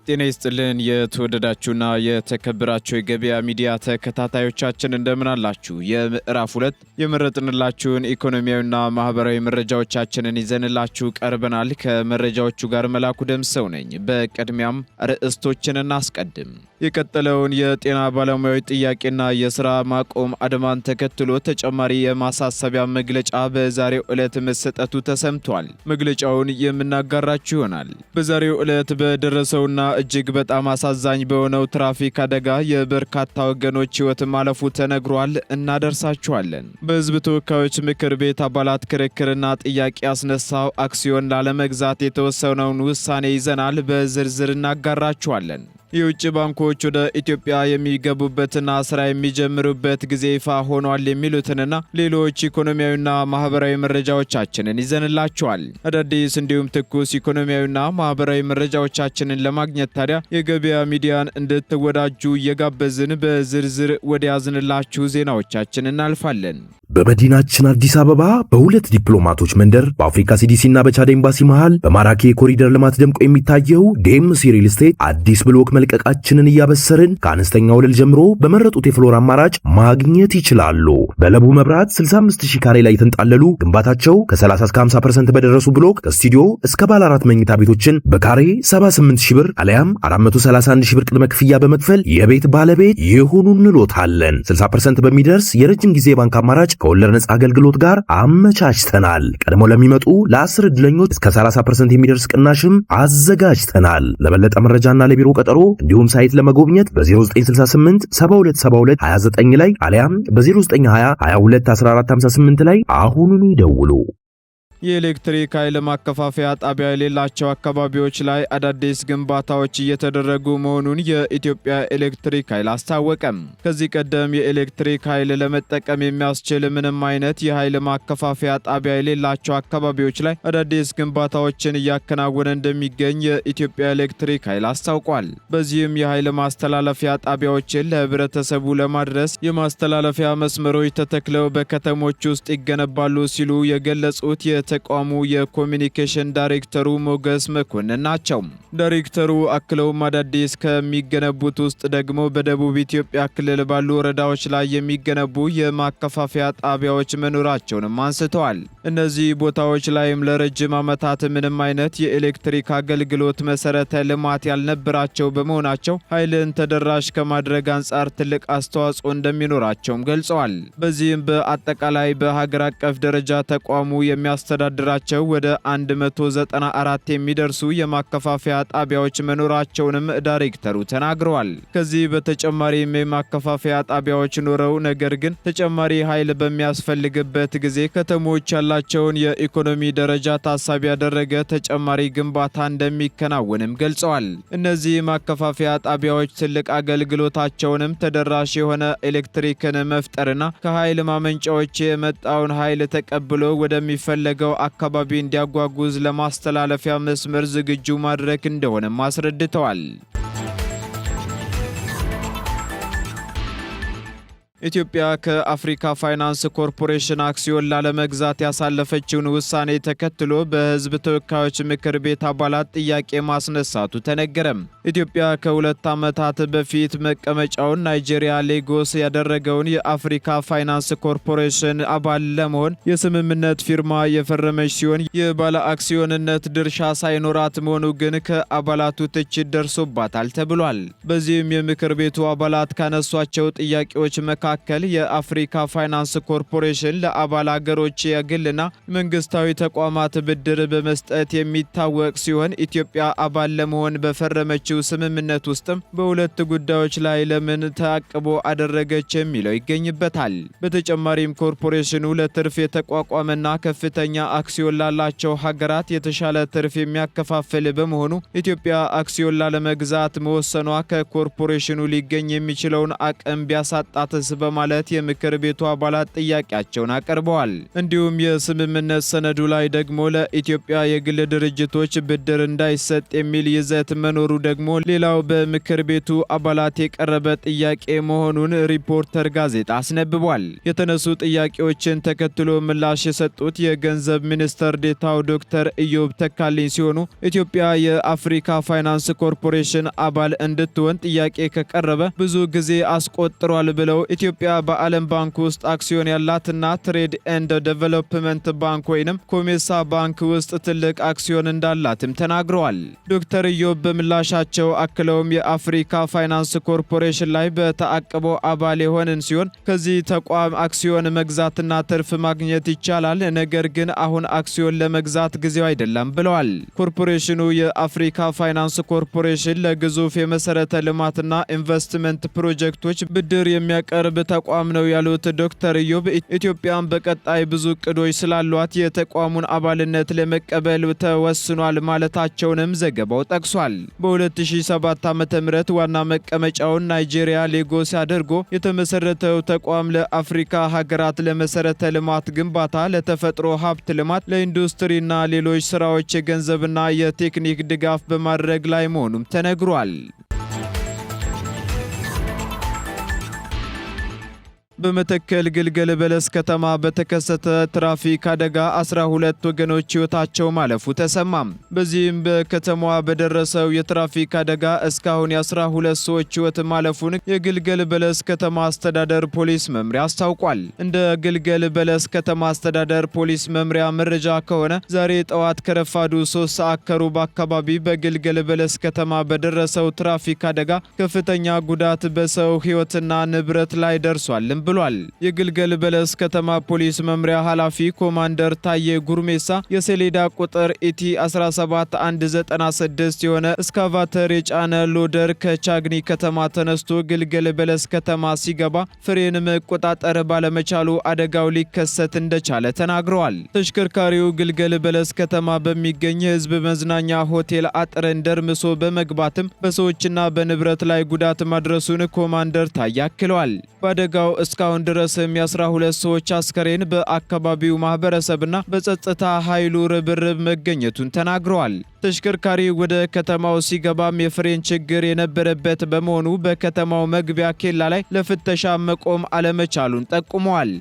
ጤና ይስጥልን የተወደዳችሁና የተከበራችሁ የገበያ ሚዲያ ተከታታዮቻችን እንደምን አላችሁ? የምዕራፍ 2 የመረጥንላችሁን ኢኮኖሚያዊና ማህበራዊ መረጃዎቻችንን ይዘንላችሁ ቀርበናል። ከመረጃዎቹ ጋር መላኩ ደምሰው ነኝ። በቅድሚያም ርዕስቶችን እናስቀድም። የቀጠለውን የጤና ባለሙያዎች ጥያቄና የሥራ ማቆም አድማን ተከትሎ ተጨማሪ የማሳሰቢያ መግለጫ በዛሬው ዕለት መሰጠቱ ተሰምቷል። መግለጫውን የምናጋራችሁ ይሆናል። በዛሬው ዕለት በደረሰውና እጅግ በጣም አሳዛኝ በሆነው ትራፊክ አደጋ የበርካታ ወገኖች ሕይወት ማለፉ ተነግሯል። እናደርሳችኋለን። በሕዝብ ተወካዮች ምክር ቤት አባላት ክርክርና ጥያቄ ያስነሳው አክሲዮን ላለመግዛት የተወሰነውን ውሳኔ ይዘናል። በዝርዝር እናጋራችኋለን። የውጭ ባንኮች ወደ ኢትዮጵያ የሚገቡበትና ስራ የሚጀምሩበት ጊዜ ይፋ ሆኗል የሚሉትንና ሌሎች ኢኮኖሚያዊና ማህበራዊ መረጃዎቻችንን ይዘንላችኋል። አዳዲስ እንዲሁም ትኩስ ኢኮኖሚያዊና ማህበራዊ መረጃዎቻችንን ለማግኘት ታዲያ የገበያ ሚዲያን እንድትወዳጁ እየጋበዝን በዝርዝር ወደ ያዝንላችሁ ዜናዎቻችን እናልፋለን። በመዲናችን አዲስ አበባ በሁለት ዲፕሎማቶች መንደር በአፍሪካ ሲዲሲና በቻድ ኤምባሲ መሃል በማራኪ የኮሪደር ልማት ደምቆ የሚታየው ዴምሲ ሪል ስቴት አዲስ ብሎክ መልቀቃችንን እያበሰርን ከአነስተኛ ወለል ጀምሮ በመረጡት የፍሎር አማራጭ ማግኘት ይችላሉ። በለቡ መብራት 65000 ካሬ ላይ የተንጣለሉ ግንባታቸው ከ30 እስከ 50% በደረሱ ብሎክ ከስቱዲዮ እስከ ባለ 4 መኝታ ቤቶችን በካሬ 78000 ብር አለያም 431000 ብር ቅድመ ክፍያ በመክፈል የቤት ባለቤት ይሁኑ እንሎታለን። 60% በሚደርስ የረጅም ጊዜ ባንክ አማራጭ ከወለድ ነጻ አገልግሎት ጋር አመቻችተናል። ቀድሞ ለሚመጡ ለ10 ዕድለኞች እስከ 30% የሚደርስ ቅናሽም አዘጋጅተናል። ለበለጠ መረጃና ለቢሮ ቀጠሮ እንዲሁም ሳይት ለመጎብኘት በ0968 7272 29 ላይ አሊያም በ0920 22 1458 ላይ አሁኑኑ ይደውሉ። የኤሌክትሪክ ኃይል ማከፋፈያ ጣቢያ የሌላቸው አካባቢዎች ላይ አዳዲስ ግንባታዎች እየተደረጉ መሆኑን የኢትዮጵያ ኤሌክትሪክ ኃይል አስታወቀም። ከዚህ ቀደም የኤሌክትሪክ ኃይል ለመጠቀም የሚያስችል ምንም አይነት የኃይል ማከፋፈያ ጣቢያ የሌላቸው አካባቢዎች ላይ አዳዲስ ግንባታዎችን እያከናወነ እንደሚገኝ የኢትዮጵያ ኤሌክትሪክ ኃይል አስታውቋል። በዚህም የኃይል ማስተላለፊያ ጣቢያዎችን ለህብረተሰቡ ለማድረስ የማስተላለፊያ መስመሮች ተተክለው በከተሞች ውስጥ ይገነባሉ ሲሉ የገለጹት ተቋሙ የኮሚኒኬሽን ዳይሬክተሩ ሞገስ መኮንን ናቸው። ዳይሬክተሩ አክለውም አዳዲስ ከሚገነቡት ውስጥ ደግሞ በደቡብ ኢትዮጵያ ክልል ባሉ ወረዳዎች ላይ የሚገነቡ የማከፋፈያ ጣቢያዎች መኖራቸውንም አንስተዋል። እነዚህ ቦታዎች ላይም ለረጅም ዓመታት ምንም አይነት የኤሌክትሪክ አገልግሎት መሰረተ ልማት ያልነበራቸው በመሆናቸው ኃይልን ተደራሽ ከማድረግ አንጻር ትልቅ አስተዋጽኦ እንደሚኖራቸውም ገልጸዋል። በዚህም በአጠቃላይ በሀገር አቀፍ ደረጃ ተቋሙ የሚያስተዳድራቸው ወደ 194 የሚደርሱ የማከፋፈያ ጣቢያዎች መኖራቸውንም ዳይሬክተሩ ተናግረዋል። ከዚህ በተጨማሪም የማከፋፈያ ጣቢያዎች ኖረው ነገር ግን ተጨማሪ ኃይል በሚያስፈልግበት ጊዜ ከተሞች ያላቸውን የኢኮኖሚ ደረጃ ታሳቢ ያደረገ ተጨማሪ ግንባታ እንደሚከናወንም ገልጸዋል። እነዚህ ማከፋፈያ ጣቢያዎች ትልቅ አገልግሎታቸውንም ተደራሽ የሆነ ኤሌክትሪክን መፍጠርና ከኃይል ማመንጫዎች የመጣውን ኃይል ተቀብሎ ወደሚፈለገው አካባቢ እንዲያጓጉዝ ለማስተላለፊያ መስመር ዝግጁ ማድረግ እንደሆነም አስረድተዋል። ኢትዮጵያ ከአፍሪካ ፋይናንስ ኮርፖሬሽን አክሲዮን ላለመግዛት ያሳለፈችውን ውሳኔ ተከትሎ በሕዝብ ተወካዮች ምክር ቤት አባላት ጥያቄ ማስነሳቱ ተነገረም። ኢትዮጵያ ከ2 ዓመታት በፊት መቀመጫውን ናይጄሪያ ሌጎስ ያደረገውን የአፍሪካ ፋይናንስ ኮርፖሬሽን አባል ለመሆን የስምምነት ፊርማ የፈረመች ሲሆን የባለ አክሲዮንነት ድርሻ ሳይኖራት መሆኑ ግን ከአባላቱ ትችት ደርሶባታል ተብሏል። በዚህም የምክር ቤቱ አባላት ካነሷቸው ጥያቄዎች መካከል የአፍሪካ ፋይናንስ ኮርፖሬሽን ለአባል አገሮች የግልና መንግስታዊ ተቋማት ብድር በመስጠት የሚታወቅ ሲሆን ኢትዮጵያ አባል ለመሆን በፈረመችው ስምምነት ውስጥም በሁለት ጉዳዮች ላይ ለምን ተአቅቦ አደረገች የሚለው ይገኝበታል። በተጨማሪም ኮርፖሬሽኑ ለትርፍ የተቋቋመና ከፍተኛ አክሲዮን ላላቸው ሀገራት የተሻለ ትርፍ የሚያከፋፍል በመሆኑ ኢትዮጵያ አክሲዮን ላለመግዛት መወሰኗ ከኮርፖሬሽኑ ሊገኝ የሚችለውን አቅም ቢያሳጣትስ በማለት የምክር ቤቱ አባላት ጥያቄያቸውን አቅርበዋል። እንዲሁም የስምምነት ሰነዱ ላይ ደግሞ ለኢትዮጵያ የግል ድርጅቶች ብድር እንዳይሰጥ የሚል ይዘት መኖሩ ደግሞ ሌላው በምክር ቤቱ አባላት የቀረበ ጥያቄ መሆኑን ሪፖርተር ጋዜጣ አስነብቧል። የተነሱ ጥያቄዎችን ተከትሎ ምላሽ የሰጡት የገንዘብ ሚኒስትር ዴታው ዶክተር ኢዮብ ተካልኝ ሲሆኑ ኢትዮጵያ የአፍሪካ ፋይናንስ ኮርፖሬሽን አባል እንድትሆን ጥያቄ ከቀረበ ብዙ ጊዜ አስቆጥሯል ብለው ኢትዮጵያ በዓለም ባንክ ውስጥ አክሲዮን ያላትና ትሬድ ኤንድ ዴቨሎፕመንት ባንክ ወይንም ኮሜሳ ባንክ ውስጥ ትልቅ አክሲዮን እንዳላትም ተናግረዋል። ዶክተር ኢዮብ በምላሻቸው አክለውም የአፍሪካ ፋይናንስ ኮርፖሬሽን ላይ በተአቅቦ አባል የሆንን ሲሆን ከዚህ ተቋም አክሲዮን መግዛትና ትርፍ ማግኘት ይቻላል፣ ነገር ግን አሁን አክሲዮን ለመግዛት ጊዜው አይደለም ብለዋል። ኮርፖሬሽኑ የአፍሪካ ፋይናንስ ኮርፖሬሽን ለግዙፍ የመሰረተ ልማትና ኢንቨስትመንት ፕሮጀክቶች ብድር የሚያቀርብ ተቋም ነው ያሉት ዶክተር ኢዮብ ኢትዮጵያን በቀጣይ ብዙ እቅዶች ስላሏት የተቋሙን አባልነት ለመቀበል ተወስኗል ማለታቸውንም ዘገባው ጠቅሷል። በ2007 ዓ.ም ዋና መቀመጫውን ናይጄሪያ ሌጎስ አድርጎ የተመሰረተው ተቋም ለአፍሪካ ሀገራት ለመሰረተ ልማት ግንባታ፣ ለተፈጥሮ ሀብት ልማት፣ ለኢንዱስትሪና ሌሎች ስራዎች የገንዘብና የቴክኒክ ድጋፍ በማድረግ ላይ መሆኑም ተነግሯል። በመተከል ግልገል በለስ ከተማ በተከሰተ ትራፊክ አደጋ 12 ወገኖች ሕይወታቸው ማለፉ ተሰማም። በዚህም በከተማዋ በደረሰው የትራፊክ አደጋ እስካሁን የ12 ሰዎች ሕይወት ማለፉን የግልገል በለስ ከተማ አስተዳደር ፖሊስ መምሪያ አስታውቋል። እንደ ግልገል በለስ ከተማ አስተዳደር ፖሊስ መምሪያ መረጃ ከሆነ ዛሬ ጠዋት ከረፋዱ 3 ሰዓት ከሩብ አካባቢ በግልገል በለስ ከተማ በደረሰው ትራፊክ አደጋ ከፍተኛ ጉዳት በሰው ሕይወትና ንብረት ላይ ደርሷልም ብሏል። የግልገል በለስ ከተማ ፖሊስ መምሪያ ኃላፊ ኮማንደር ታዬ ጉርሜሳ የሰሌዳ ቁጥር ኢቲ 17196 የሆነ እስካቫተር የጫነ ሎደር ከቻግኒ ከተማ ተነስቶ ግልገል በለስ ከተማ ሲገባ ፍሬን መቆጣጠር ባለመቻሉ አደጋው ሊከሰት እንደቻለ ተናግረዋል። ተሽከርካሪው ግልገል በለስ ከተማ በሚገኝ የህዝብ መዝናኛ ሆቴል አጥርን ደርምሶ በመግባትም በሰዎችና በንብረት ላይ ጉዳት ማድረሱን ኮማንደር ታዬ አክለዋል። በአደጋው እስካሁን ድረስም የ12 ሰዎች አስከሬን በአካባቢው ማህበረሰብና በጸጥታ ኃይሉ ርብርብ መገኘቱን ተናግረዋል። ተሽከርካሪ ወደ ከተማው ሲገባም የፍሬን ችግር የነበረበት በመሆኑ በከተማው መግቢያ ኬላ ላይ ለፍተሻ መቆም አለመቻሉን ጠቁመዋል።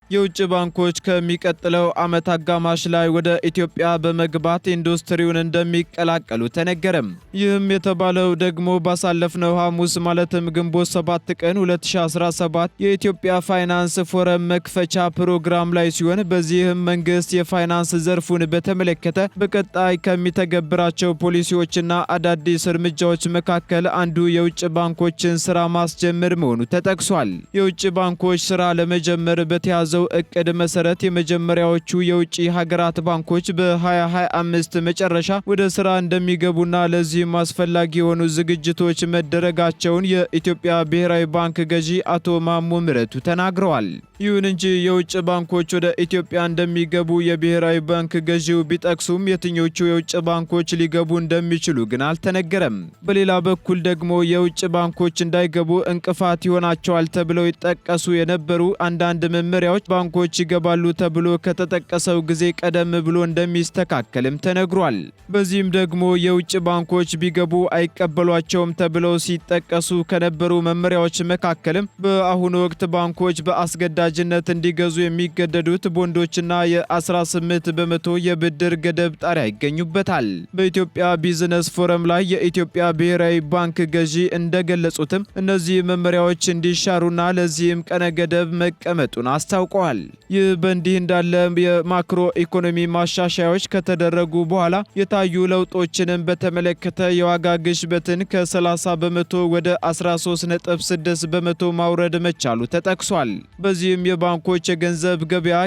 የውጭ ባንኮች ከሚቀጥለው ዓመት አጋማሽ ላይ ወደ ኢትዮጵያ በመግባት ኢንዱስትሪውን እንደሚቀላቀሉ ተነገረም። ይህም የተባለው ደግሞ ባሳለፍነው ሐሙስ ማለትም ግንቦት 7 ቀን 2017 የኢትዮጵያ ፋይናንስ ፎረም መክፈቻ ፕሮግራም ላይ ሲሆን በዚህም መንግስት የፋይናንስ ዘርፉን በተመለከተ በቀጣይ ከሚተገብራቸው ፖሊሲዎችና አዳዲስ እርምጃዎች መካከል አንዱ የውጭ ባንኮችን ስራ ማስጀመር መሆኑ ተጠቅሷል። የውጭ ባንኮች ስራ ለመጀመር በተያዘው እቅድ መሰረት የመጀመሪያዎቹ የውጭ ሀገራት ባንኮች በ2025 መጨረሻ ወደ ስራ እንደሚገቡና ለዚህም አስፈላጊ የሆኑ ዝግጅቶች መደረጋቸውን የኢትዮጵያ ብሔራዊ ባንክ ገዢ አቶ ማሞ ምህረቱ ተናግረዋል። ይሁን እንጂ የውጭ ባንኮች ወደ ኢትዮጵያ እንደሚገቡ የብሔራዊ ባንክ ገዢው ቢጠቅሱም የትኞቹ የውጭ ባንኮች ሊገቡ እንደሚችሉ ግን አልተነገረም። በሌላ በኩል ደግሞ የውጭ ባንኮች እንዳይገቡ እንቅፋት ይሆናቸዋል ተብለው ይጠቀሱ የነበሩ አንዳንድ መመሪያዎች ባንኮች ይገባሉ ተብሎ ከተጠቀሰው ጊዜ ቀደም ብሎ እንደሚስተካከልም ተነግሯል። በዚህም ደግሞ የውጭ ባንኮች ቢገቡ አይቀበሏቸውም ተብለው ሲጠቀሱ ከነበሩ መመሪያዎች መካከልም በአሁኑ ወቅት ባንኮች በአስገዳጅነት እንዲገዙ የሚገደዱት ቦንዶችና የ18 በመቶ የብድር ገደብ ጣሪያ ይገኙበታል። በኢትዮጵያ ቢዝነስ ፎረም ላይ የኢትዮጵያ ብሔራዊ ባንክ ገዢ እንደገለጹትም እነዚህ መመሪያዎች እንዲሻሩና ለዚህም ቀነ ገደብ መቀመጡን አስታውቀዋል። ይህ በእንዲህ እንዳለ የማክሮ ኢኮኖሚ ማሻሻያዎች ከተደረጉ በኋላ የታዩ ለውጦችንም በተመለከተ የዋጋ ግሽበትን ከ30 በመቶ ወደ 13.6 በመቶ ማውረድ መቻሉ ተጠቅሷል። በዚህም የባንኮች የገንዘብ ገበያ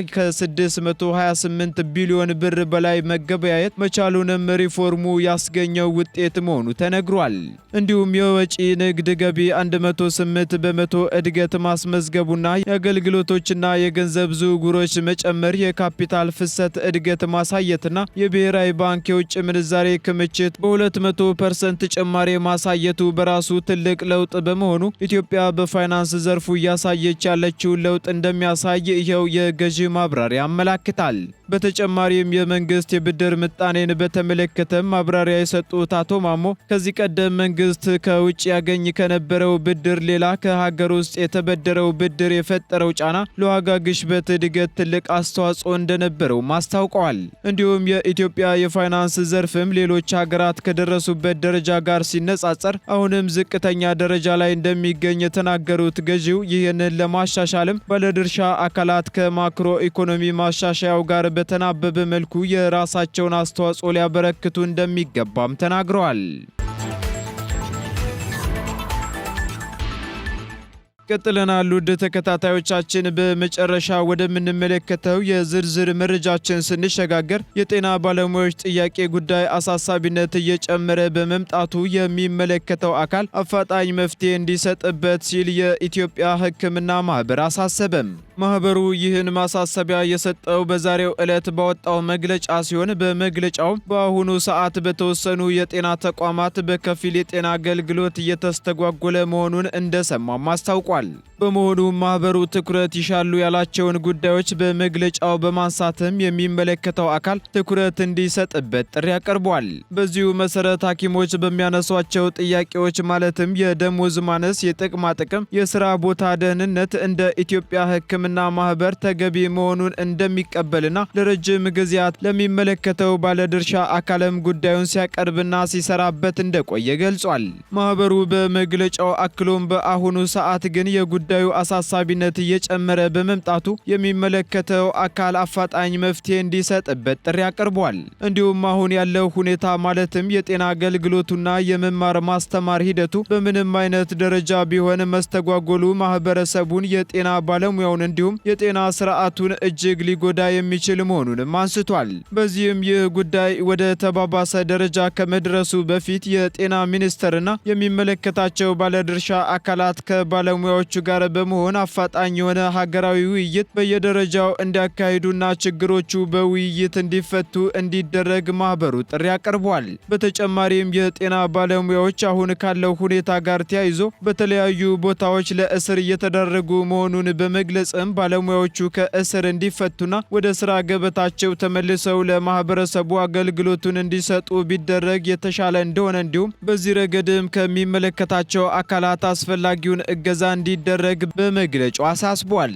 ከ628 ቢሊዮን ብር በላይ መገበያየት መቻሉንም ሪፎርሙ ያስገኘው ውጤት መሆኑ ተነግሯል። እንዲሁም የወጪ ንግድ ገቢ 108 በመቶ እድገት ማስመዝገቡና የአገልግሎቶችና የገንዘብ ዝውውሮች መጨመር፣ የካፒታል ፍሰት እድገት ማሳየትና የብሔራዊ ባንክ የውጭ ምንዛሬ ክምችት በ200% ጭማሪ ማሳየቱ በራሱ ትልቅ ለውጥ በመሆኑ ኢትዮጵያ በፋይናንስ ዘርፉ እያሳየች ያለችውን ለውጥ እንደሚያሳይ ይኸው የገዢ ማብራሪያ ያመለክታል። በተጨማሪም የመንግስት የብድር ምጣኔን በተመለከተ ማብራሪያ የሰጡት አቶ ማሞ ከዚህ ቀደም መንግስት ከውጭ ያገኝ ከነበረው ብድር ሌላ ከሀገር ውስጥ የተበደረው ብድር የፈጠረው ጫና ለዋጋ ግሽበት እድገት ትልቅ አስተዋጽኦ እንደነበረው አስታውቀዋል። እንዲሁም የኢትዮጵያ የፋይናንስ ዘርፍም ሌሎች ሀገራት ከደረሱበት ደረጃ ጋር ሲነጻጸር አሁንም ዝቅተኛ ደረጃ ላይ እንደሚገኝ የተናገሩት ገዢው ይህንን ለማሻሻልም ባለድርሻ አካላት ከማክሮ ኢኮኖሚ ማሻሻያው ጋር በተናበበ መልኩ የራሳቸውን አስተዋጽኦ ሊያበረክቱ እንደሚገባም ተናግረዋል። ቀጥለናል። ውድ ተከታታዮቻችን በመጨረሻ ወደምንመለከተው የዝርዝር መረጃችን ስንሸጋገር የጤና ባለሙያዎች ጥያቄ ጉዳይ አሳሳቢነት እየጨመረ በመምጣቱ የሚመለከተው አካል አፋጣኝ መፍትሄ እንዲሰጥበት ሲል የኢትዮጵያ ሕክምና ማህበር አሳሰበም። ማህበሩ ይህን ማሳሰቢያ የሰጠው በዛሬው ዕለት ባወጣው መግለጫ ሲሆን በመግለጫው በአሁኑ ሰዓት በተወሰኑ የጤና ተቋማት በከፊል የጤና አገልግሎት እየተስተጓጎለ መሆኑን እንደሰማም አስታውቋል። በመሆኑም ማህበሩ ትኩረት ይሻሉ ያላቸውን ጉዳዮች በመግለጫው በማንሳትም የሚመለከተው አካል ትኩረት እንዲሰጥበት ጥሪ አቅርቧል። በዚሁ መሰረት ሐኪሞች በሚያነሷቸው ጥያቄዎች ማለትም የደሞዝ ማነስ፣ የጥቅማ ጥቅም፣ የስራ ቦታ ደህንነት እንደ ኢትዮጵያ ሕክምና ማህበር ተገቢ መሆኑን እንደሚቀበልና ለረጅም ጊዜያት ለሚመለከተው ባለድርሻ አካልም ጉዳዩን ሲያቀርብና ሲሰራበት እንደቆየ ገልጿል። ማህበሩ በመግለጫው አክሎም በአሁኑ ሰዓት ግን የጉዳዩ አሳሳቢነት እየጨመረ በመምጣቱ የሚመለከተው አካል አፋጣኝ መፍትሄ እንዲሰጥበት ጥሪ አቅርቧል። እንዲሁም አሁን ያለው ሁኔታ ማለትም የጤና አገልግሎቱና የመማር ማስተማር ሂደቱ በምንም አይነት ደረጃ ቢሆን መስተጓጎሉ ማህበረሰቡን፣ የጤና ባለሙያውን እንዲሁም የጤና ስርዓቱን እጅግ ሊጎዳ የሚችል መሆኑንም አንስቷል። በዚህም ይህ ጉዳይ ወደ ተባባሰ ደረጃ ከመድረሱ በፊት የጤና ሚኒስቴርና የሚመለከታቸው ባለድርሻ አካላት ከባለሙያዎቹ ጋር በመሆን አፋጣኝ የሆነ ሀገራዊ ውይይት በየደረጃው እንዲያካሂዱና ችግሮቹ በውይይት እንዲፈቱ እንዲደረግ ማህበሩ ጥሪ አቅርቧል። በተጨማሪም የጤና ባለሙያዎች አሁን ካለው ሁኔታ ጋር ተያይዞ በተለያዩ ቦታዎች ለእስር እየተዳረጉ መሆኑን በመግለጽም ባለሙያዎቹ ከእስር እንዲፈቱና ወደ ስራ ገበታቸው ተመልሰው ለማህበረሰቡ አገልግሎቱን እንዲሰጡ ቢደረግ የተሻለ እንደሆነ እንዲሁም በዚህ ረገድም ከሚመለከታቸው አካላት አስፈላጊውን እገዛ እንዲደረግ በመግለጫው አሳስቧል።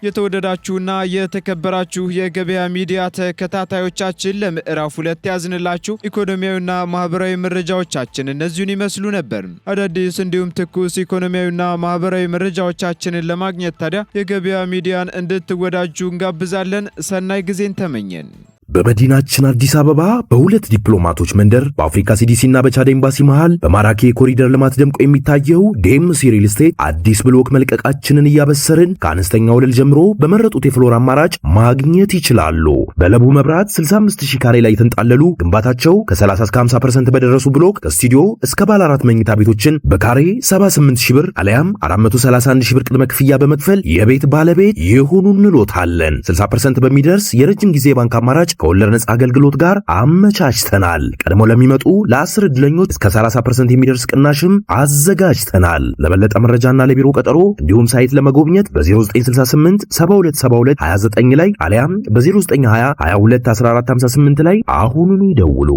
የተወደዳችሁና የተከበራችሁ የገበያ ሚዲያ ተከታታዮቻችን ለምዕራፍ 2 ያዝንላችሁ ኢኮኖሚያዊና ማህበራዊ መረጃዎቻችን እነዚህን ይመስሉ ነበር። አዳዲስ እንዲሁም ትኩስ ኢኮኖሚያዊና ማህበራዊ መረጃዎቻችንን ለማግኘት ታዲያ የገበያ ሚዲያን እንድትወዳጁ እንጋብዛለን። ሰናይ ጊዜን ተመኘን። በመዲናችን አዲስ አበባ በሁለት ዲፕሎማቶች መንደር በአፍሪካ ሲዲሲና በቻድ ኤምባሲ መሃል በማራኪ የኮሪደር ልማት ደምቆ የሚታየው ዴምሲ ሪል ስቴት አዲስ ብሎክ መልቀቃችንን እያበሰርን ከአነስተኛ ወለል ጀምሮ በመረጡት የፍሎር አማራጭ ማግኘት ይችላሉ። በለቡ መብራት 65000 ካሬ ላይ የተንጣለሉ ግንባታቸው ከ30 እስከ 50% በደረሱ ብሎክ ከስቱዲዮ እስከ ባለ 4 መኝታ ቤቶችን በካሬ 78000 ብር አለያም 431000 ብር ቅድመ ክፍያ በመክፈል የቤት ባለቤት ይሁኑ እንሎታለን። 60% በሚደርስ የረጅም ጊዜ ባንክ አማራጭ ከወለድ ነጻ አገልግሎት ጋር አመቻችተናል። ቀድሞ ለሚመጡ ለ10 ዕድለኞች እስከ 30% የሚደርስ ቅናሽም አዘጋጅተናል። ለበለጠ መረጃና ለቢሮ ቀጠሮ እንዲሁም ሳይት ለመጎብኘት በ0968 7272 29 ላይ አሊያም በ0920 22 1458 ላይ አሁኑኑ ይደውሉ።